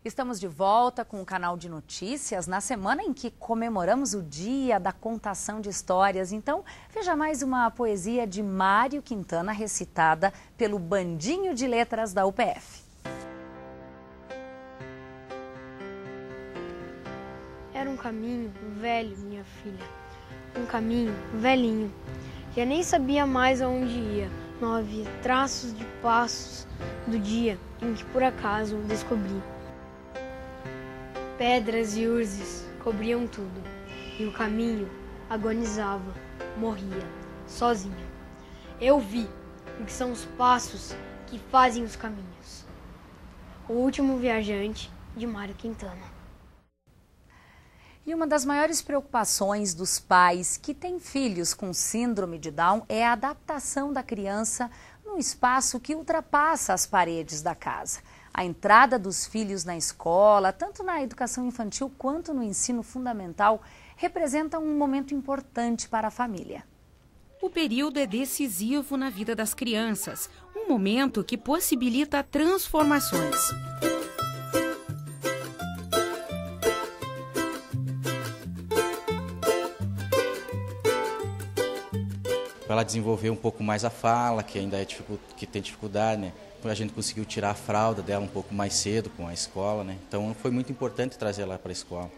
Estamos de volta com o canal de notícias na semana em que comemoramos o Dia da Contação de Histórias. Então, veja mais uma poesia de Mário Quintana recitada pelo Bandinho de Letras da UPF. Era um caminho velho, minha filha, um caminho velhinho. Já nem sabia mais aonde ia, não havia traços de passos do dia em que por acaso o descobri. Pedras e urzes cobriam tudo, e o caminho agonizava, morria, sozinha. Eu vi o que são os passos que fazem os caminhos. O Último Viajante, de Mário Quintana. E uma das maiores preocupações dos pais que têm filhos com síndrome de Down é a adaptação da criança num espaço que ultrapassa as paredes da casa. A entrada dos filhos na escola, tanto na educação infantil quanto no ensino fundamental, representa um momento importante para a família. O período é decisivo na vida das crianças, um momento que possibilita transformações. Para ela desenvolver um pouco mais a fala, que ainda que tem dificuldade, né? A gente conseguiu tirar a fralda dela um pouco mais cedo com a escola, né? Então foi muito importante trazer ela para a escola.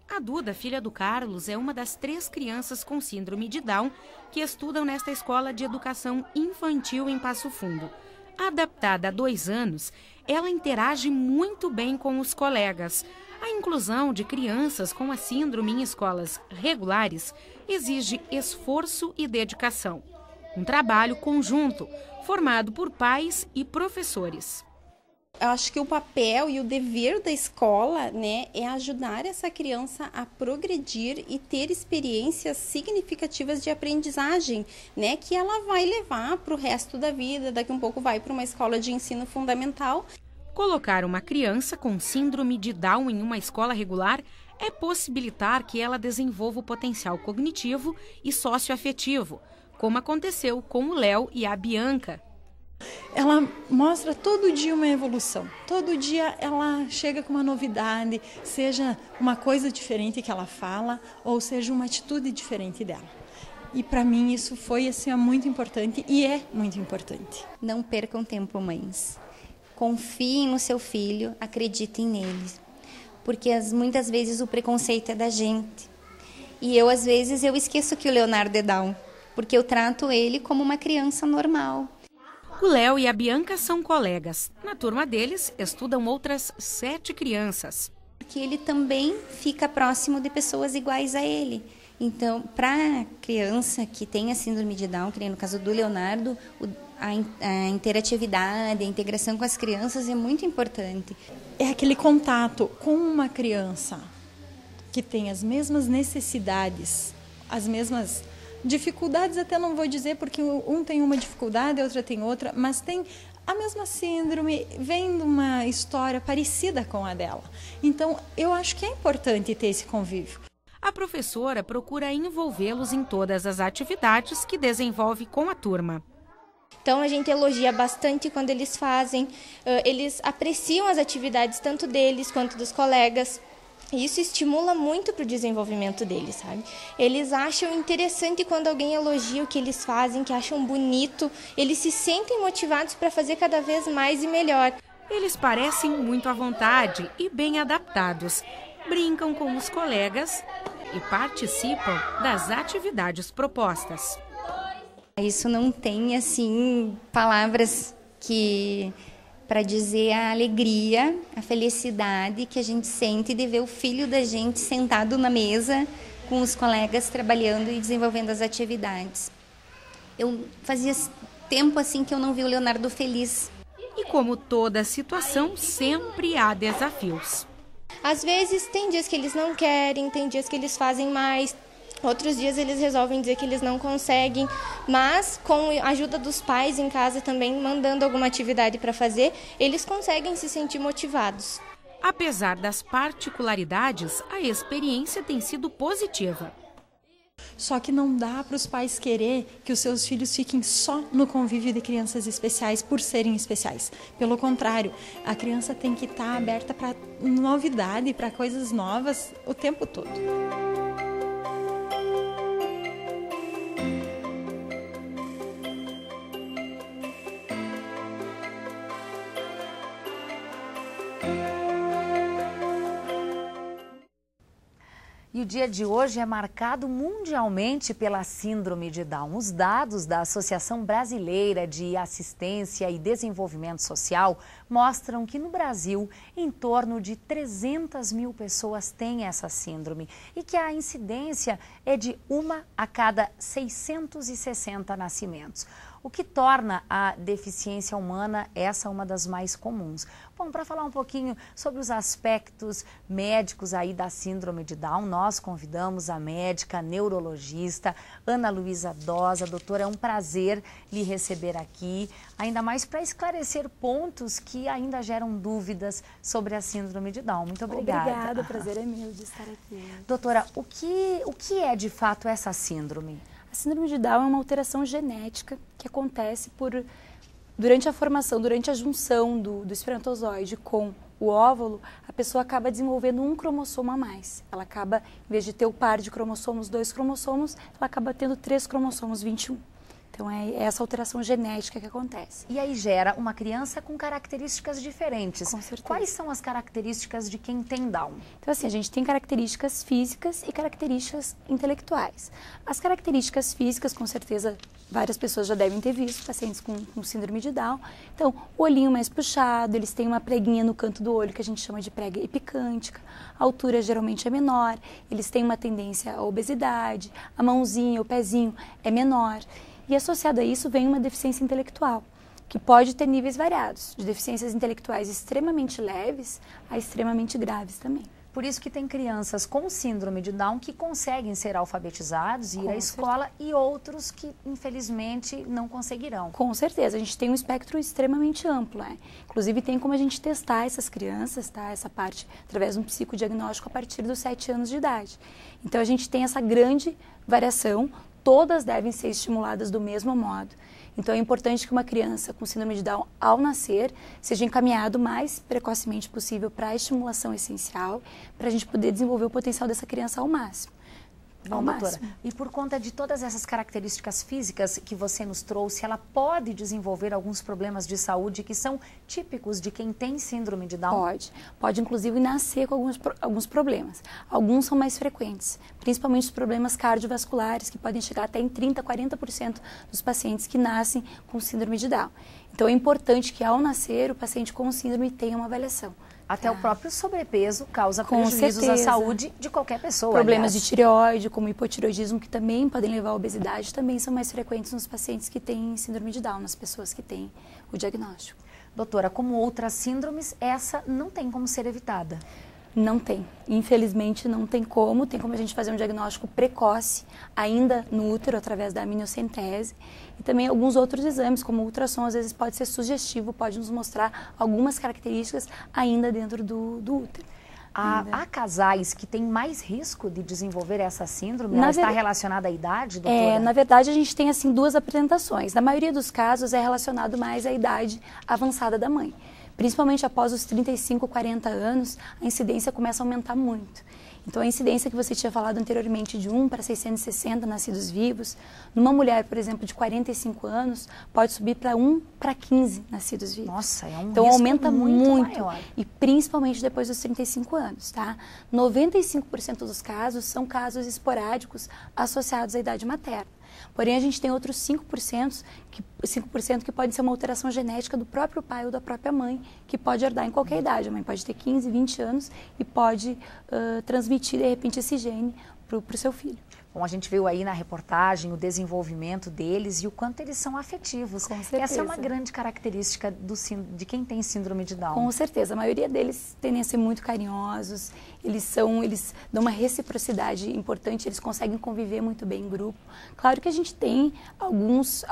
A Duda, filha do Carlos, é uma das 3 crianças com síndrome de Down que estudam nesta escola de educação infantil em Passo Fundo. Adaptada há 2 anos, ela interage muito bem com os colegas. A inclusão de crianças com a síndrome em escolas regulares exige esforço e dedicação. Um trabalho conjunto, formado por pais e professores. Eu acho que o papel e o dever da escola, né, é ajudar essa criança a progredir e ter experiências significativas de aprendizagem, né, que ela vai levar para o resto da vida. Daqui um pouco vai para uma escola de ensino fundamental. Colocar uma criança com síndrome de Down em uma escola regular é possibilitar que ela desenvolva o potencial cognitivo e socioafetivo, como aconteceu com o Léo e a Bianca. Ela mostra todo dia uma evolução, todo dia ela chega com uma novidade, seja uma coisa diferente que ela fala ou seja uma atitude diferente dela. E para mim isso foi assim, muito importante e é muito importante. Não percam tempo, mães. Confiem no seu filho, acreditem nele. Porque muitas vezes o preconceito é da gente. E às vezes, eu esqueço que o Leonardo é Down, porque eu trato ele como uma criança normal. O Léo e a Bianca são colegas. Na turma deles, estudam outras 7 crianças. Porque ele também fica próximo de pessoas iguais a ele. Então, para a criança que tem a síndrome de Down, que nem no caso do Leonardo, a interatividade, a integração com as crianças é muito importante. É aquele contato com uma criança que tem as mesmas necessidades, as mesmas dificuldades, até não vou dizer, porque um tem uma dificuldade, a outra tem outra, mas tem a mesma síndrome, vem de uma história parecida com a dela. Então, eu acho que é importante ter esse convívio. A professora procura envolvê-los em todas as atividades que desenvolve com a turma. Então a gente elogia bastante quando eles fazem, eles apreciam as atividades tanto deles quanto dos colegas. E isso estimula muito para o desenvolvimento deles, sabe? Eles acham interessante quando alguém elogia o que eles fazem, que acham bonito. Eles se sentem motivados para fazer cada vez mais e melhor. Eles parecem muito à vontade e bem adaptados. Brincam com os colegas e participam das atividades propostas. Isso não tem, assim, palavras para dizer a alegria, a felicidade que a gente sente de ver o filho da gente sentado na mesa com os colegas trabalhando e desenvolvendo as atividades. Eu fazia tempo assim que eu não vi o Leonardo feliz. E como toda situação, sempre há desafios. Às vezes tem dias que eles não querem, tem dias que eles fazem mais. Outros dias eles resolvem dizer que eles não conseguem, mas com a ajuda dos pais em casa também, mandando alguma atividade para fazer, eles conseguem se sentir motivados. Apesar das particularidades, a experiência tem sido positiva. Só que não dá para os pais querer que os seus filhos fiquem só no convívio de crianças especiais por serem especiais. Pelo contrário, a criança tem que estar aberta para novidade, para coisas novas o tempo todo. E o dia de hoje é marcado mundialmente pela Síndrome de Down. Os dados da Associação Brasileira de Assistência e Desenvolvimento Social mostram que no Brasil, em torno de 300 mil pessoas têm essa síndrome e que a incidência é de 1 a cada 660 nascimentos, o que torna a deficiência humana essa uma das mais comuns. Bom, para falar um pouquinho sobre os aspectos médicos aí da Síndrome de Down, nós convidamos a médica neurologista Ana Luísa Dosa. Doutora, é um prazer lhe receber aqui, ainda mais para esclarecer pontos que ainda geram dúvidas sobre a Síndrome de Down. Muito obrigada. Obrigada, o prazer é meu de estar aqui. Doutora, o que é de fato essa síndrome? A síndrome de Down é uma alteração genética que acontece durante a formação, durante a junção do espermatozoide com o óvulo, a pessoa acaba desenvolvendo um cromossomo a mais. Ela acaba, em vez de ter o par de cromossomos, 2 cromossomos, ela acaba tendo 3 cromossomos, 21. Então é essa alteração genética que acontece. E aí gera uma criança com características diferentes. Com certeza. Quais são as características de quem tem Down? Então assim, a gente tem características físicas e características intelectuais. As características físicas, com certeza, várias pessoas já devem ter visto, pacientes com síndrome de Down. Então, o olhinho mais puxado, eles têm uma preguinha no canto do olho que a gente chama de prega epicântica. A altura geralmente é menor, eles têm uma tendência à obesidade, a mãozinha, o pezinho é menor. E associado a isso vem uma deficiência intelectual, que pode ter níveis variados, de deficiências intelectuais extremamente leves a extremamente graves também. Por isso que tem crianças com síndrome de Down que conseguem ser alfabetizados, ir à escola, e outros que, infelizmente, não conseguirão. Com certeza, a gente tem um espectro extremamente amplo, né? Inclusive, tem como a gente testar essas crianças, tá? Essa parte, através de um psicodiagnóstico a partir dos 7 anos de idade. Então, a gente tem essa grande variação, todas devem ser estimuladas do mesmo modo. Então, é importante que uma criança com síndrome de Down, ao nascer, seja encaminhado o mais precocemente possível para a estimulação essencial, para a gente poder desenvolver o potencial dessa criança ao máximo. Bom, doutora, e por conta de todas essas características físicas que você nos trouxe, ela pode desenvolver alguns problemas de saúde que são típicos de quem tem síndrome de Down? Pode inclusive nascer com alguns problemas. Alguns são mais frequentes, principalmente os problemas cardiovasculares, que podem chegar até em 30%, 40% dos pacientes que nascem com síndrome de Down. Então é importante que ao nascer o paciente com síndrome tenha uma avaliação. Até o próprio sobrepeso causa prejuízos à saúde de qualquer pessoa. Problemas de tireoide, como hipotireoidismo, que também podem levar à obesidade, também são mais frequentes nos pacientes que têm síndrome de Down, nas pessoas que têm o diagnóstico. Doutora, como outras síndromes, essa não tem como ser evitada? Não tem. Infelizmente, não tem como. Tem como a gente fazer um diagnóstico precoce, ainda no útero, através da amniocentese. E também alguns outros exames, como o ultrassom, às vezes pode ser sugestivo, pode nos mostrar algumas características ainda dentro do útero. Há casais que têm mais risco de desenvolver essa síndrome? Ela está relacionada à idade, doutora? Na verdade, a gente tem assim 2 apresentações. Na maioria dos casos, é relacionado mais à idade avançada da mãe. Principalmente após os 35, 40 anos, a incidência começa a aumentar muito. Então, a incidência que você tinha falado anteriormente de 1 para 660 nascidos vivos, numa mulher, por exemplo, de 45 anos, pode subir para 1 para 15 nascidos vivos. Nossa, é um então, risco aumenta muito maior. E principalmente depois dos 35 anos, tá? 95% dos casos são casos esporádicos associados à idade materna. Porém, a gente tem outros 5% que pode ser uma alteração genética do próprio pai ou da própria mãe, que pode herdar em qualquer idade. A mãe pode ter 15, 20 anos e pode transmitir, de repente, esse gene para o seu filho. Bom, a gente viu aí na reportagem o desenvolvimento deles e o quanto eles são afetivos. Com certeza. Essa é uma grande característica de quem tem síndrome de Down. Com certeza. A maioria deles tendem a ser muito carinhosos, eles dão uma reciprocidade importante, eles conseguem conviver muito bem em grupo. Claro que a gente tem alguns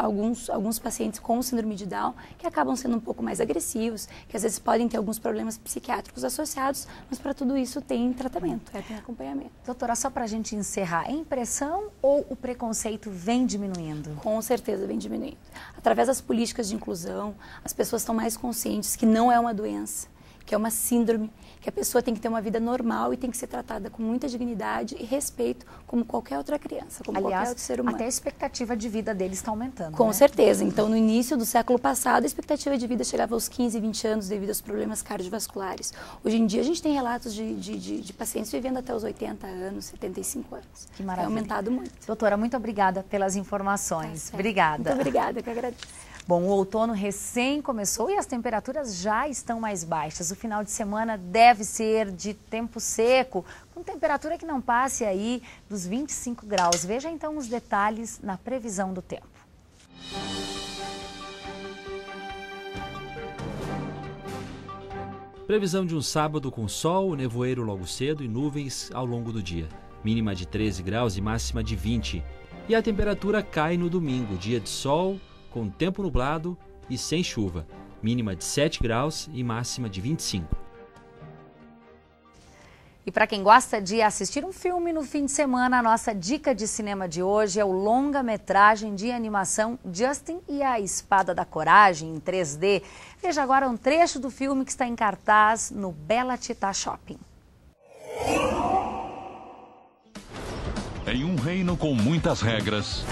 pacientes com síndrome de Down que acabam sendo um pouco mais agressivos, que às vezes podem ter alguns problemas psiquiátricos associados, mas para tudo isso tem tratamento, tem acompanhamento. Doutora, só para a gente encerrar, é impressão evolução ou o preconceito vem diminuindo? Com certeza vem diminuindo. Através das políticas de inclusão, as pessoas estão mais conscientes que não é uma doença, que é uma síndrome, que a pessoa tem que ter uma vida normal e tem que ser tratada com muita dignidade e respeito, como qualquer outra criança, como qualquer outro ser humano. Até a expectativa de vida deles está aumentando. Com né? certeza. Então, no início do século passado, a expectativa de vida chegava aos 15, 20 anos devido aos problemas cardiovasculares. Hoje em dia, a gente tem relatos de pacientes vivendo até os 80 anos, 75 anos. Que maravilha. Tem aumentado muito. Doutora, muito obrigada pelas informações. Obrigada. Muito obrigada, que agradeço. Bom, o outono recém começou e as temperaturas já estão mais baixas. O final de semana deve ser de tempo seco, com temperatura que não passe aí dos 25 graus. Veja então os detalhes na previsão do tempo. Previsão de um sábado com sol, nevoeiro logo cedo e nuvens ao longo do dia. Mínima de 13 graus e máxima de 20. E a temperatura cai no domingo, dia de sol, com tempo nublado e sem chuva. Mínima de 7 graus e máxima de 25. E para quem gosta de assistir um filme no fim de semana, a nossa dica de cinema de hoje é o longa-metragem de animação Justin e a Espada da Coragem, em 3D. Veja agora um trecho do filme que está em cartaz no Bela Tita Shopping. Em um reino com muitas regras,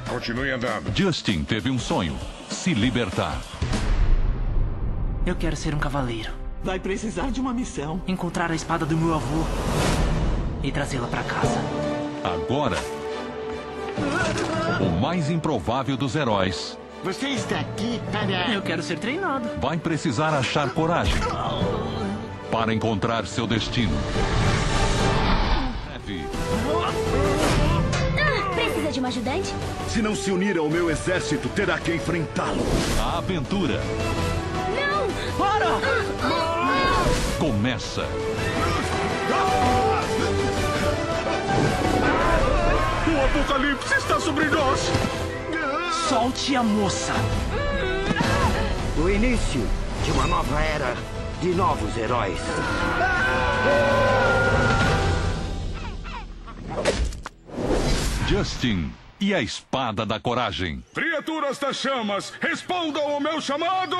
continue andando. Justin teve um sonho: se libertar. Eu quero ser um cavaleiro. Vai precisar de uma missão. Encontrar a espada do meu avô e trazê-la para casa. Agora, o mais improvável dos heróis. Você está aqui para... Eu quero ser treinado. Vai precisar achar coragem para encontrar seu destino. Precisa de um ajudante? Se não se unir ao meu exército, terá que enfrentá-lo. A aventura. Não! Para! Começa. O apocalipse está sobre nós. Solte a moça. O início de uma nova era de novos heróis. Justin e a Espada da Coragem. Criaturas das chamas, respondam ao meu chamado!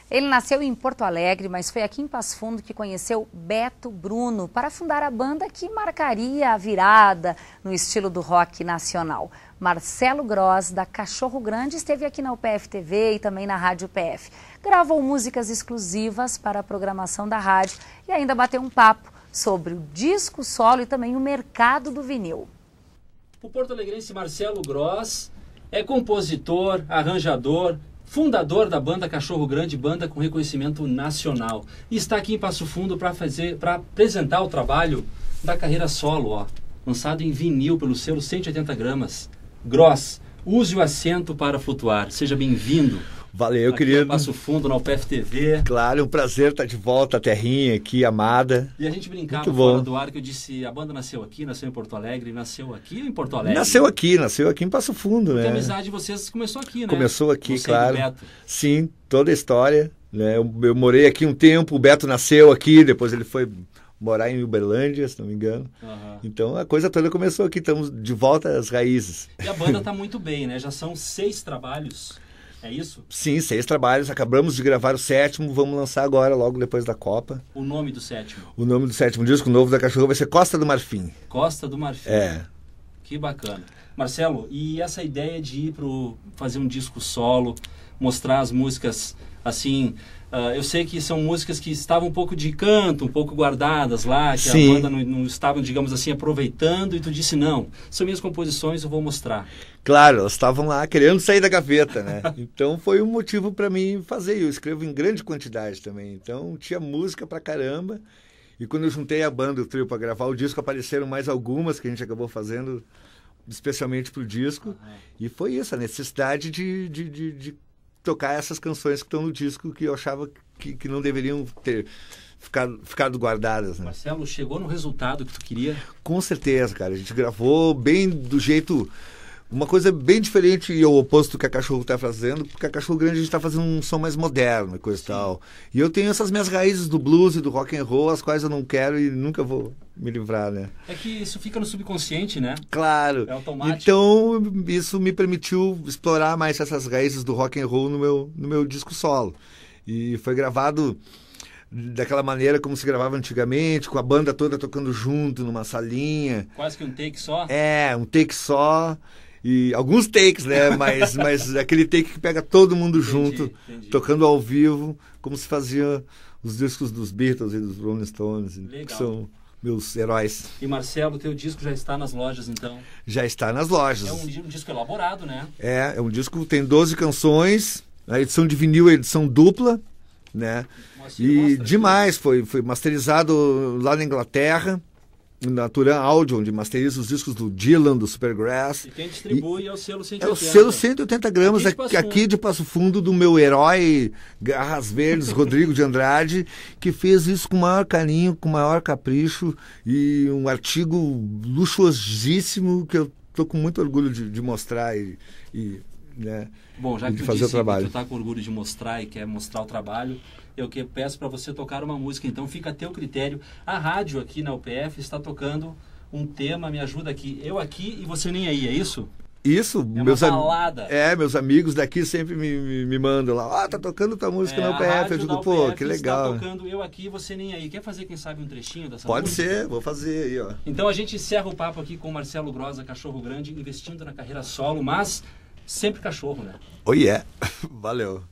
Ele nasceu em Porto Alegre, mas foi aqui em Passo Fundo que conheceu Beto Bruno para fundar a banda que marcaria a virada no estilo do rock nacional. Marcelo Gross, da Cachorro Grande, esteve aqui na UPF TV e também na Rádio UPF. Gravou músicas exclusivas para a programação da rádio e ainda bateu um papo sobre o disco solo e também o mercado do vinil. O porto-alegrense Marcelo Gross é compositor, arranjador, fundador da banda Cachorro Grande, banda com reconhecimento nacional. E está aqui em Passo Fundo para apresentar o trabalho da carreira solo, ó, lançado em vinil pelo selo 180 gramas. Gross, use o assento para flutuar. Seja bem-vindo. Valeu, querido. Passo Fundo, na UPF TV. Claro, é um prazer estar de volta à terrinha aqui, amada. E a gente brincava fora do ar que eu disse, a banda nasceu aqui, nasceu em Porto Alegre, nasceu aqui ou em Porto Alegre? Nasceu aqui em Passo Fundo, porque né? A amizade de vocês começou aqui, né? Começou aqui, você claro. E o Beto. Sim, toda a história, né? Eu morei aqui um tempo, o Beto nasceu aqui, depois ele foi morar em Uberlândia, se não me engano. Uhum. Então a coisa toda começou aqui, estamos de volta às raízes. E a banda está muito bem, né? Já são 6 trabalhos. É isso? Sim, 6 trabalhos. Acabamos de gravar o 7º, vamos lançar agora, logo depois da Copa. O nome do 7º? O nome do 7º disco novo da Cachorro vai ser Costa do Marfim. Costa do Marfim. É. Que bacana. Marcelo, e essa ideia de ir fazer um disco solo, mostrar as músicas assim... eu sei que são músicas que estavam um pouco de canto, um pouco guardadas lá, que Sim. A banda não estava, digamos assim, aproveitando, e tu disse, não, são minhas composições, eu vou mostrar. Claro, elas estavam lá querendo sair da gaveta, né? Então foi um motivo para mim fazer. Eu escrevo em grande quantidade também, então tinha música pra caramba. E quando eu juntei a banda, o trio, para gravar o disco, apareceram mais algumas que a gente acabou fazendo especialmente pro disco. Uhum. E foi isso, a necessidade de tocar essas canções que estão no disco, que eu achava que não deveriam ter ficado guardadas, né? Marcelo, chegou no resultado que tu queria? Com certeza, cara. A gente gravou bem do jeito Uma coisa bem diferente e o oposto do que a Cachorro está fazendo, porque a Cachorro Grande a gente está fazendo um som mais moderno e coisa e tal. E eu tenho essas minhas raízes do blues e do rock and roll, as quais eu não quero e nunca vou me livrar, né? É que isso fica no subconsciente, né? Claro. É automático. Então, isso me permitiu explorar mais essas raízes do rock and roll no meu disco solo. E foi gravado daquela maneira como se gravava antigamente, com a banda toda tocando junto numa salinha. Quase que um take só? É, um take só. E alguns takes, né? Mas aquele take que pega todo mundo junto, tocando ao vivo, como se fazia os discos dos Beatles e dos Rolling Stones, que são meus heróis. E Marcelo, teu disco já está nas lojas, então? Já está nas lojas. É um disco elaborado, né? É um disco, tem 12 canções, a edição de vinil é a edição dupla, né? E demais, foi masterizado lá na Inglaterra, na Turan Audio, onde masteriza os discos do Dylan, do Supergrass. E quem distribui é o selo 180. É o selo 180 gramas aqui de Passo Fundo, do meu herói Garras Verdes, Rodrigo de Andrade, que fez isso com o maior carinho, com o maior capricho, e um artigo luxuosíssimo que eu estou com muito orgulho de mostrar né, bom, já que de fazer o trabalho. Tu está com orgulho de mostrar e quer mostrar o trabalho, eu peço para você tocar uma música, então fica a teu critério. A rádio aqui na UPF está tocando um tema, me ajuda aqui, eu aqui e você nem aí, é isso? Isso, é meus amigos daqui sempre me mandam lá, tá tocando tua música na UPF, eu digo, pô, que legal. Está tocando eu aqui, você nem aí. Quer fazer, quem sabe, um trechinho dessa Pode música? ser, vou fazer aí, ó. Então a gente encerra o papo aqui com o Marcelo Groza, Cachorro Grande, investindo na carreira solo, mas sempre cachorro, né? Oh yeah, valeu.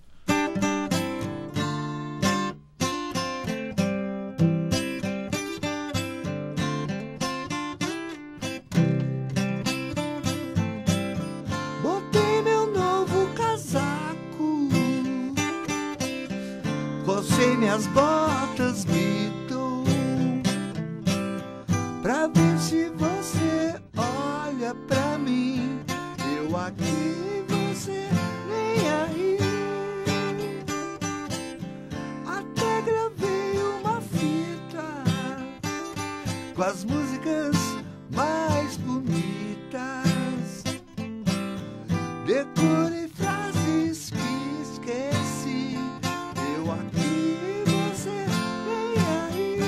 Botei meu novo casaco, cocei minhas botas, Beatle, pra ver se você olha pra mim. Eu aqui, você nem aí. Até gravei uma fita com as músicas mais bonitas. Decorei frases que esqueci. Eu aqui, você nem aí.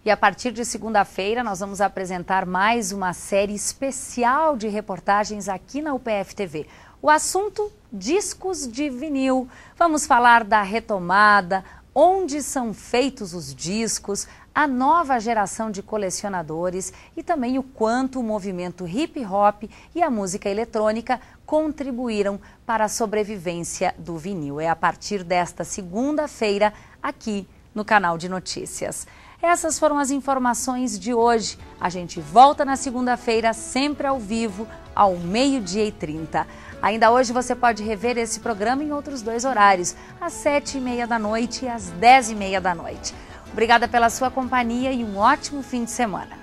E a partir de segunda-feira nós vamos apresentar mais uma série especial de reportagens aqui na UPF TV. O assunto, discos de vinil. Vamos falar da retomada, onde são feitos os discos, a nova geração de colecionadores e também o quanto o movimento hip hop e a música eletrônica contribuíram para a sobrevivência do vinil. É a partir desta segunda-feira aqui no canal de notícias. Essas foram as informações de hoje. A gente volta na segunda-feira, sempre ao vivo, ao 12h30. Ainda hoje você pode rever esse programa em outros 2 horários, às 7h30 da noite e às 10h30 da noite. Obrigada pela sua companhia e um ótimo fim de semana.